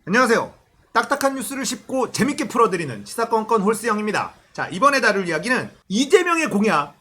안녕하세요. 딱딱한 뉴스를 쉽고 재밌게 풀어드리는 시사건건 홀스영입니다. 자, 이번에 다룰 이야기는 이재명의 공약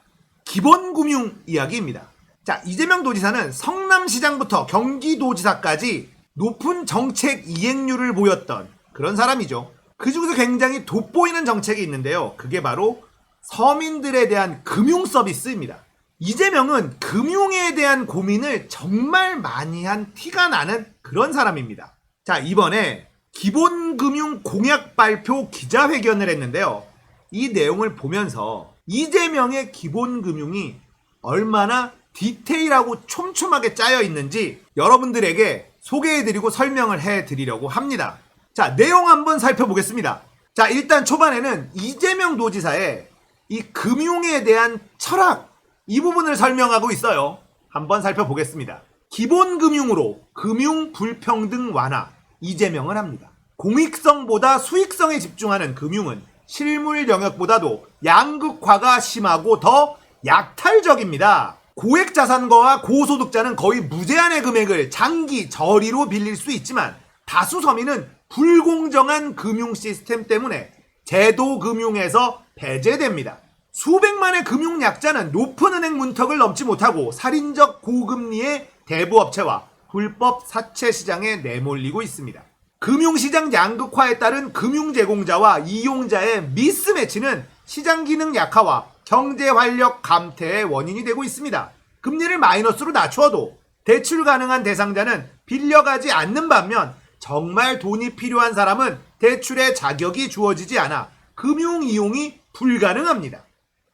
기본금융 이야기입니다. 자, 이재명 도지사는 성남시장부터 경기도지사까지 높은 정책 이행률을 보였던 그런 사람이죠. 그 중에서 굉장히 돋보이는 정책이 있는데요. 그게 바로 서민들에 대한 금융 서비스입니다. 이재명은 금융에 대한 고민을 정말 많이 한 티가 나는 그런 사람입니다. 자, 이번에 기본금융 공약 발표 기자회견을 했는데요. 이 내용을 보면서 이재명의 기본금융이 얼마나 디테일하고 촘촘하게 짜여 있는지 여러분들에게 소개해드리고 설명을 해드리려고 합니다. 자, 내용 한번 살펴보겠습니다. 자, 일단 초반에는 이재명 도지사의 이 금융에 대한 철학, 이 부분을 설명하고 있어요. 한번 살펴보겠습니다. 기본금융으로 금융 불평등 완화, 이재명은 합니다. 공익성보다 수익성에 집중하는 금융은 실물 영역보다도 양극화가 심하고 더 약탈적입니다. 고액 자산가와 고소득자는 거의 무제한의 금액을 장기 저리로 빌릴 수 있지만 다수 서민은 불공정한 금융 시스템 때문에 제도 금융에서 배제됩니다. 수백만의 금융 약자는 높은 은행 문턱을 넘지 못하고 살인적 고금리의 대부업체와 불법 사채 시장에 내몰리고 있습니다. 금융시장 양극화에 따른 금융 제공자와 이용자의 미스매치는 시장 기능 약화와 경제 활력 감퇴의 원인이 되고 있습니다. 금리를 마이너스로 낮추어도 대출 가능한 대상자는 빌려가지 않는 반면 정말 돈이 필요한 사람은 대출의 자격이 주어지지 않아 금융 이용이 불가능합니다.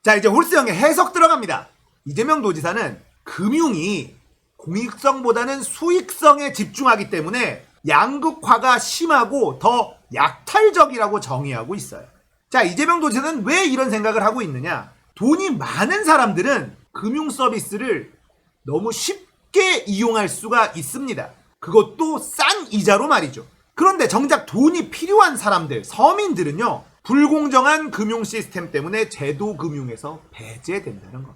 자, 이제 홀스형의 해석 들어갑니다. 이재명 도지사는 금융이 공익성보다는 수익성에 집중하기 때문에 양극화가 심하고 더 약탈적이라고 정의하고 있어요. 자, 이재명 도지사는 왜 이런 생각을 하고 있느냐? 돈이 많은 사람들은 금융 서비스를 너무 쉽게 이용할 수가 있습니다. 그것도 싼 이자로 말이죠. 그런데 정작 돈이 필요한 사람들, 서민들은요, 불공정한 금융 시스템 때문에 제도 금융에서 배제된다는 것.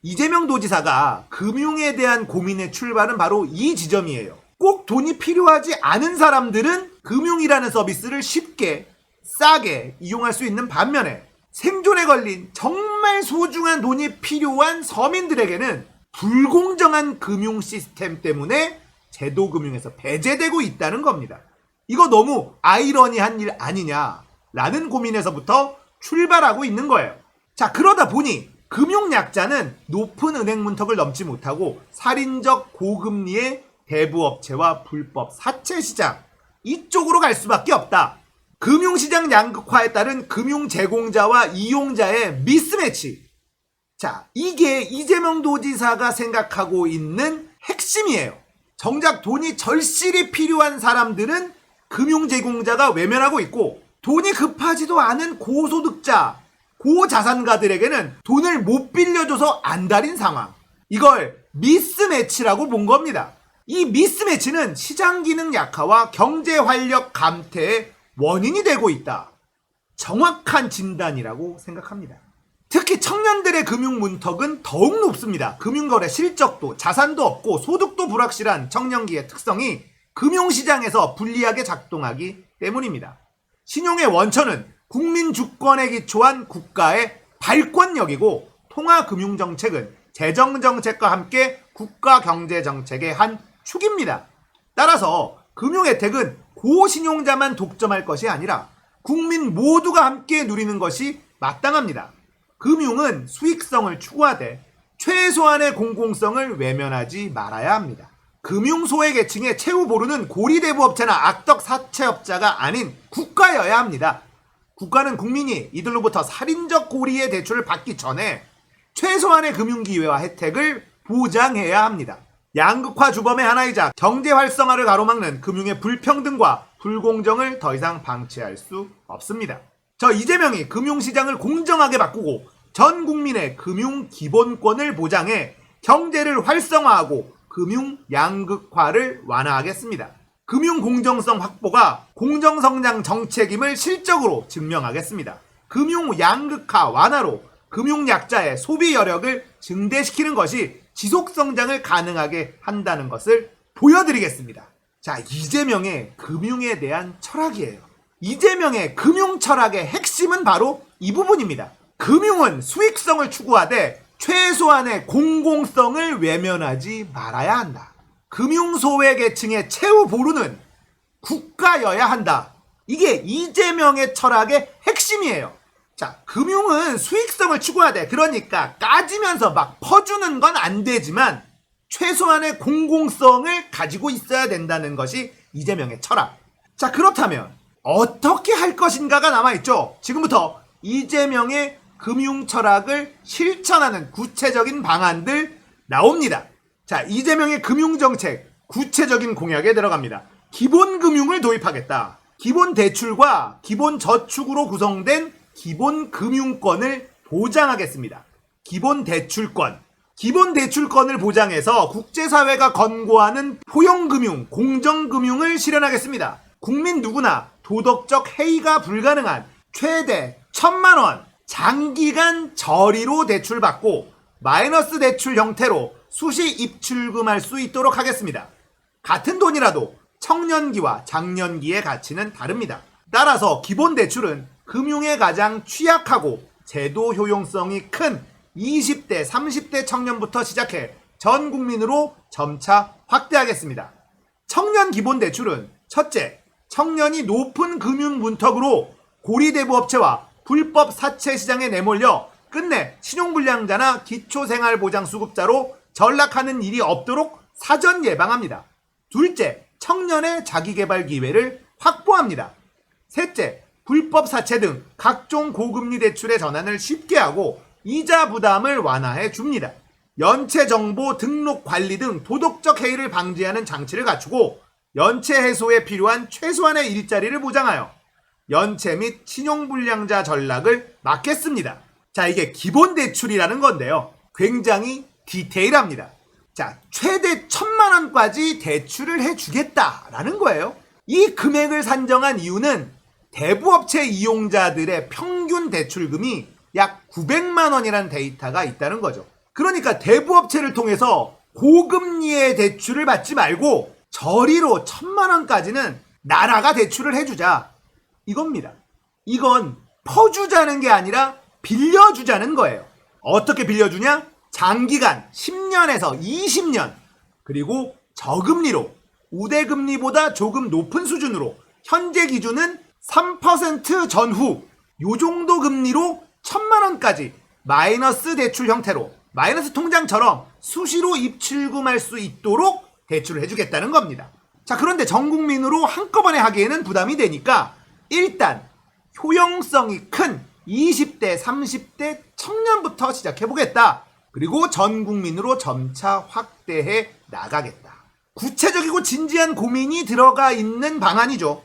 이재명 도지사가 금융에 대한 고민의 출발은 바로 이 지점이에요. 꼭 돈이 필요하지 않은 사람들은 금융이라는 서비스를 쉽게, 싸게 이용할 수 있는 반면에 생존에 걸린 정말 소중한 돈이 필요한 서민들에게는 불공정한 금융 시스템 때문에 제도 금융에서 배제되고 있다는 겁니다. 이거 너무 아이러니한 일 아니냐라는 고민에서부터 출발하고 있는 거예요. 자, 그러다 보니 금융 약자는 높은 은행 문턱을 넘지 못하고 살인적 고금리의 대부업체와 불법 사채 시장, 이쪽으로 갈 수밖에 없다. 금융시장 양극화에 따른 금융 제공자와 이용자의 미스매치. 자, 이게 이재명 도지사가 생각하고 있는 핵심이에요. 정작 돈이 절실히 필요한 사람들은 금융 제공자가 외면하고 있고 돈이 급하지도 않은 고소득자, 고자산가들에게는 돈을 못 빌려줘서 안달인 상황. 이걸 미스매치라고 본 겁니다. 이 미스매치는 시장 기능 약화와 경제 활력 감퇴의 원인이 되고 있다. 정확한 진단이라고 생각합니다. 특히 청년들의 금융 문턱은 더욱 높습니다. 금융거래 실적도 자산도 없고 소득도 불확실한 청년기의 특성이 금융시장에서 불리하게 작동하기 때문입니다. 신용의 원천은 국민 주권에 기초한 국가의 발권력이고 통화금융정책은 재정정책과 함께 국가경제정책의 한 축입니다. 따라서 금융혜택은 고신용자만 독점할 것이 아니라 국민 모두가 함께 누리는 것이 마땅합니다. 금융은 수익성을 추구하되 최소한의 공공성을 외면하지 말아야 합니다. 금융 소외계층의 최후 보루는 고리대부업체나 악덕 사채업자가 아닌 국가여야 합니다. 국가는 국민이 이들로부터 살인적 고리의 대출을 받기 전에 최소한의 금융기회와 혜택을 보장해야 합니다. 양극화 주범의 하나이자 경제 활성화를 가로막는 금융의 불평등과 불공정을 더 이상 방치할 수 없습니다. 저 이재명이 금융시장을 공정하게 바꾸고 전 국민의 금융 기본권을 보장해 경제를 활성화하고 금융 양극화를 완화하겠습니다. 금융 공정성 확보가 공정성장 정책임을 실적으로 증명하겠습니다. 금융 양극화 완화로 금융 약자의 소비 여력을 증대시키는 것이 지속 성장을 가능하게 한다는 것을 보여드리겠습니다. 자, 이재명의 금융에 대한 철학이에요. 이재명의 금융 철학의 핵심은 바로 이 부분입니다. 금융은 수익성을 추구하되 최소한의 공공성을 외면하지 말아야 한다. 금융소외계층의 최후 보루는 국가여야 한다. 이게 이재명의 철학의 핵심이에요. 자, 금융은 수익성을 추구하되, 그러니까 까지면서 막 퍼주는 건 안 되지만 최소한의 공공성을 가지고 있어야 된다는 것이 이재명의 철학. 자, 그렇다면 어떻게 할 것인가가 남아있죠. 지금부터 이재명의 금융 철학을 실천하는 구체적인 방안들 나옵니다. 자, 이재명의 금융정책 구체적인 공약에 들어갑니다. 기본금융을 도입하겠다. 기본대출과 기본저축으로 구성된 기본금융권을 보장하겠습니다. 기본대출권. 기본대출권을 보장해서 국제사회가 권고하는 포용금융, 공정금융을 실현하겠습니다. 국민 누구나 도덕적 해이가 불가능한 최대 1,000만 원 장기간 저리로 대출받고 마이너스 대출 형태로 수시 입출금할 수 있도록 하겠습니다. 같은 돈이라도 청년기와 장년기의 가치는 다릅니다. 따라서 기본대출은 금융에 가장 취약하고 제도 효용성이 큰 20대, 30대 청년부터 시작해 전 국민으로 점차 확대하겠습니다. 청년 기본대출은 첫째, 청년이 높은 금융 문턱으로 고리대부업체와 불법 사채 시장에 내몰려 끝내 신용불량자나 기초생활보장수급자로 전락하는 일이 없도록 사전 예방합니다. 둘째, 청년의 자기개발 기회를 확보합니다. 셋째, 불법 사채 등 각종 고금리 대출의 전환을 쉽게 하고 이자 부담을 완화해 줍니다. 연체 정보 등록 관리 등 도덕적 해이를 방지하는 장치를 갖추고 연체 해소에 필요한 최소한의 일자리를 보장하여 연체 및 신용불량자 전락을 막겠습니다. 자, 이게 기본대출이라는 건데요. 굉장히 디테일합니다. 자, 최대 1,000만 원까지 대출을 해주겠다라는 거예요. 이 금액을 산정한 이유는 대부업체 이용자들의 평균 대출금이 약 900만 원이라는 데이터가 있다는 거죠. 그러니까 대부업체를 통해서 고금리의 대출을 받지 말고 저리로 1,000만 원까지는 나라가 대출을 해주자. 이겁니다. 이건 퍼주자는 게 아니라 빌려주자는 거예요. 어떻게 빌려주냐? 장기간 10년에서 20년, 그리고 저금리로 우대금리보다 조금 높은 수준으로 현재 기준은 3% 전후 요 정도 금리로 1,000만 원까지 마이너스 대출 형태로 마이너스 통장처럼 수시로 입출금할 수 있도록 대출을 해주겠다는 겁니다. 자, 그런데 전 국민으로 한꺼번에 하기에는 부담이 되니까 일단 효용성이 큰 20대, 30대 청년부터 시작해보겠다. 그리고 전 국민으로 점차 확대해 나가겠다. 구체적이고 진지한 고민이 들어가 있는 방안이죠.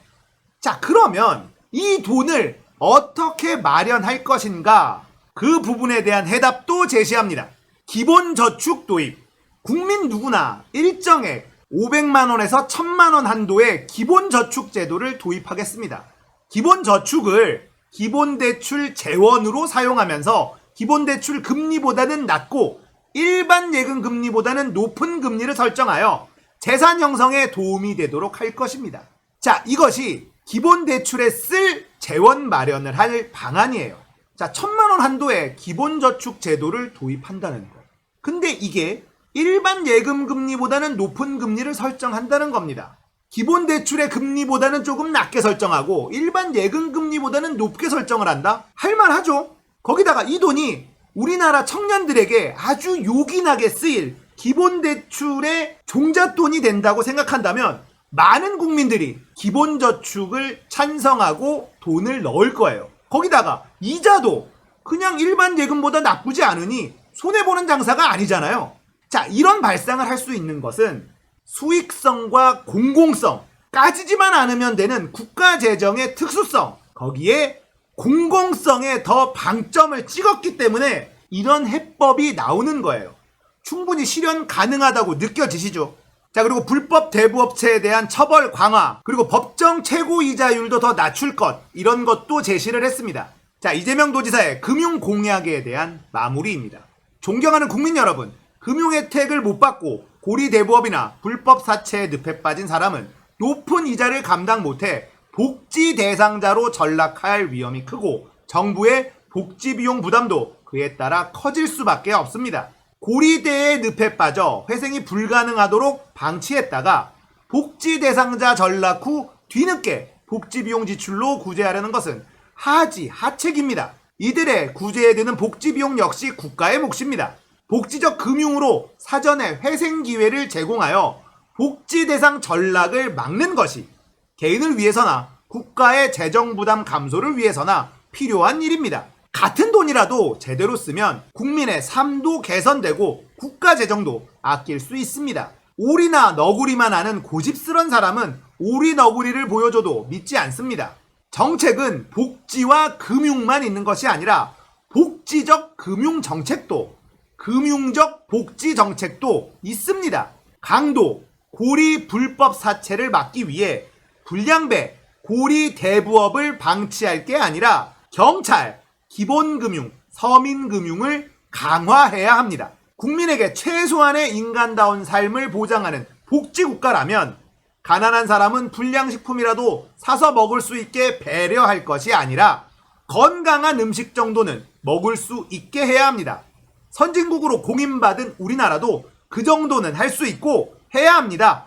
자, 그러면 이 돈을 어떻게 마련할 것인가? 그 부분에 대한 해답도 제시합니다. 기본저축 도입. 국민 누구나 일정액 500만 원에서 1,000만 원 한도의 기본저축 제도를 도입하겠습니다. 기본저축을 기본대출 재원으로 사용하면서 기본대출 금리보다는 낮고 일반 예금 금리보다는 높은 금리를 설정하여 재산 형성에 도움이 되도록 할 것입니다. 자, 이것이 기본대출에 쓸 재원 마련을 할 방안이에요. 자, 1,000만 원 한도의 기본저축 제도를 도입한다는 거. 근데 이게 일반 예금 금리보다는 높은 금리를 설정한다는 겁니다. 기본대출의 금리보다는 조금 낮게 설정하고 일반 예금 금리보다는 높게 설정을 한다? 할만하죠. 거기다가 이 돈이 우리나라 청년들에게 아주 요긴하게 쓰일 기본대출의 종잣돈이 된다고 생각한다면 많은 국민들이 기본저축을 찬성하고 돈을 넣을 거예요. 거기다가 이자도 그냥 일반 예금보다 나쁘지 않으니 손해보는 장사가 아니잖아요. 자, 이런 발상을 할 수 있는 것은 수익성과 공공성, 까지지만 않으면 되는 국가재정의 특수성, 거기에 공공성에 더 방점을 찍었기 때문에 이런 해법이 나오는 거예요. 충분히 실현 가능하다고 느껴지시죠? 자, 그리고 불법 대부업체에 대한 처벌 강화, 그리고 법정 최고이자율도 더 낮출 것, 이런 것도 제시를 했습니다. 자, 이재명 도지사의 금융 공약에 대한 마무리입니다. 존경하는 국민 여러분, 금융 혜택을 못 받고 고리대부업이나 불법 사채에 늪에 빠진 사람은 높은 이자를 감당 못해 복지 대상자로 전락할 위험이 크고 정부의 복지 비용 부담도 그에 따라 커질 수밖에 없습니다. 고리대의 늪에 빠져 회생이 불가능하도록 방치했다가 복지 대상자 전락 후 뒤늦게 복지 비용 지출로 구제하려는 것은 하책입니다. 이들의 구제에 드는 복지 비용 역시 국가의 몫입니다. 복지적 금융으로 사전에 회생 기회를 제공하여 복지 대상 전락을 막는 것이 개인을 위해서나 국가의 재정 부담 감소를 위해서나 필요한 일입니다. 같은 돈이라도 제대로 쓰면 국민의 삶도 개선되고 국가 재정도 아낄 수 있습니다. 오리나 너구리만 아는 고집스런 사람은 오리 너구리를 보여줘도 믿지 않습니다. 정책은 복지와 금융만 있는 것이 아니라 복지적 금융 정책도 금융적 복지 정책도 있습니다. 강도, 고리 불법 사채를 막기 위해 불량배, 고리 대부업을 방치할 게 아니라 경찰, 기본금융, 서민금융을 강화해야 합니다. 국민에게 최소한의 인간다운 삶을 보장하는 복지국가라면 가난한 사람은 불량식품이라도 사서 먹을 수 있게 배려할 것이 아니라 건강한 음식 정도는 먹을 수 있게 해야 합니다. 선진국으로 공인받은 우리나라도 그 정도는 할 수 있고 해야 합니다.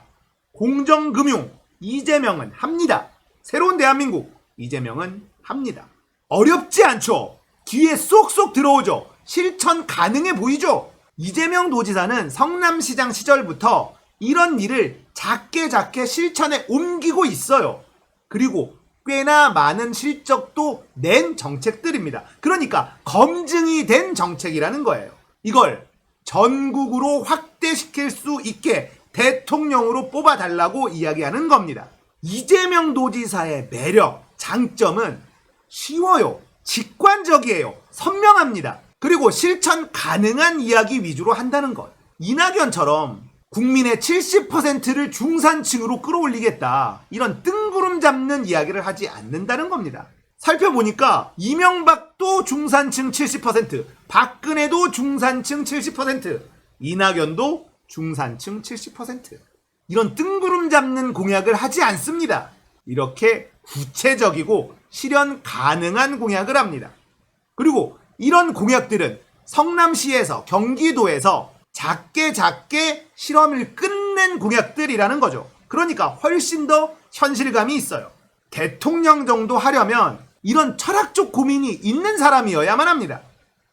공정금융, 이재명은 합니다. 새로운 대한민국, 이재명은 합니다. 어렵지 않죠? 귀에 쏙쏙 들어오죠? 실천 가능해 보이죠? 이재명 도지사는 성남시장 시절부터 이런 일을 작게 실천에 옮기고 있어요. 그리고 꽤나 많은 실적도 낸 정책들입니다. 그러니까 검증이 된 정책이라는 거예요. 이걸 전국으로 확대시킬 수 있게 대통령으로 뽑아달라고 이야기하는 겁니다. 이재명 도지사의 매력, 장점은 쉬워요. 직관적이에요. 선명합니다. 그리고 실천 가능한 이야기 위주로 한다는 것. 이낙연처럼 국민의 70%를 중산층으로 끌어올리겠다. 이런 뜬구름 잡는 이야기를 하지 않는다는 겁니다. 살펴보니까 이명박도 중산층 70%, 박근혜도 중산층 70%, 이낙연도 중산층 70%. 이런 뜬구름 잡는 공약을 하지 않습니다. 이렇게 구체적이고 실현 가능한 공약을 합니다. 그리고 이런 공약들은 성남시에서 경기도에서 작게 실험을 끝낸 공약들이라는 거죠. 그러니까 훨씬 더 현실감이 있어요. 대통령 정도 하려면 이런 철학적 고민이 있는 사람이어야만 합니다.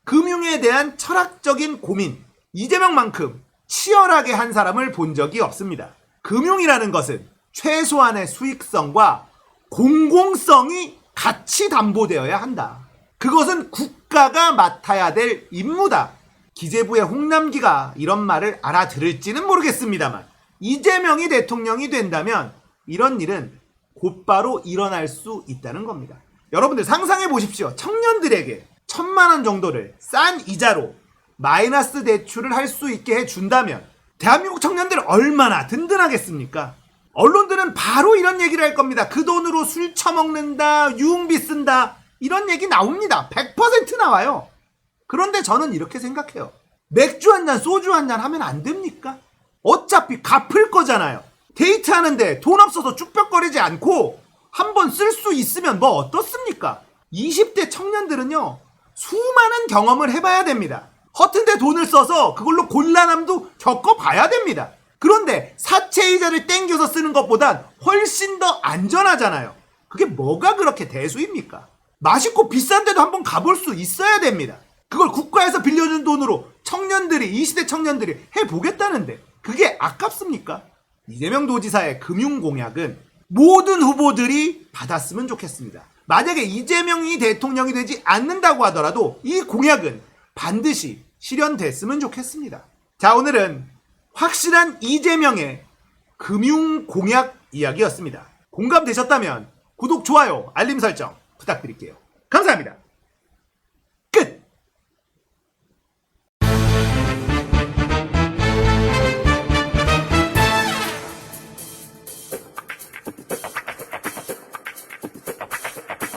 금융에 대한 철학적인 고민, 이재명만큼 치열하게 한 사람을 본 적이 없습니다. 금융이라는 것은 최소한의 수익성과 공공성이 같이 담보되어야 한다. 그것은 국가가 맡아야 될 임무다. 기재부의 홍남기가 이런 말을 알아들을지는 모르겠습니다만 이재명이 대통령이 된다면 이런 일은 곧바로 일어날 수 있다는 겁니다. 여러분들 상상해 보십시오. 청년들에게 1,000만 원 정도를 싼 이자로 마이너스 대출을 할 수 있게 해준다면 대한민국 청년들 얼마나 든든하겠습니까? 언론들은 바로 이런 얘기를 할 겁니다. 그 돈으로 술 처먹는다, 유흥비 쓴다, 이런 얘기 나옵니다. 100% 나와요. 그런데 저는 이렇게 생각해요. 맥주 한 잔, 소주 한 잔 하면 안 됩니까? 어차피 갚을 거잖아요. 데이트하는데 돈 없어서 쭉벽거리지 않고 한번 쓸 수 있으면 뭐 어떻습니까? 20대 청년들은요, 수많은 경험을 해봐야 됩니다. 허튼데 돈을 써서 그걸로 곤란함도 겪어봐야 됩니다. 그런데 사채이자를 땡겨서 쓰는 것보단 훨씬 더 안전하잖아요. 그게 뭐가 그렇게 대수입니까? 맛있고 비싼 데도 한번 가볼 수 있어야 됩니다. 그걸 국가에서 빌려준 돈으로 청년들이, 20대 청년들이 해보겠다는데 그게 아깝습니까? 이재명 도지사의 금융공약은 모든 후보들이 받았으면 좋겠습니다. 만약에 이재명이 대통령이 되지 않는다고 하더라도 이 공약은 반드시 실현됐으면 좋겠습니다. 자, 오늘은 확실한 이재명의 금융공약 이야기였습니다. 공감되셨다면 구독, 좋아요, 알림 설정 부탁드릴게요. 감사합니다.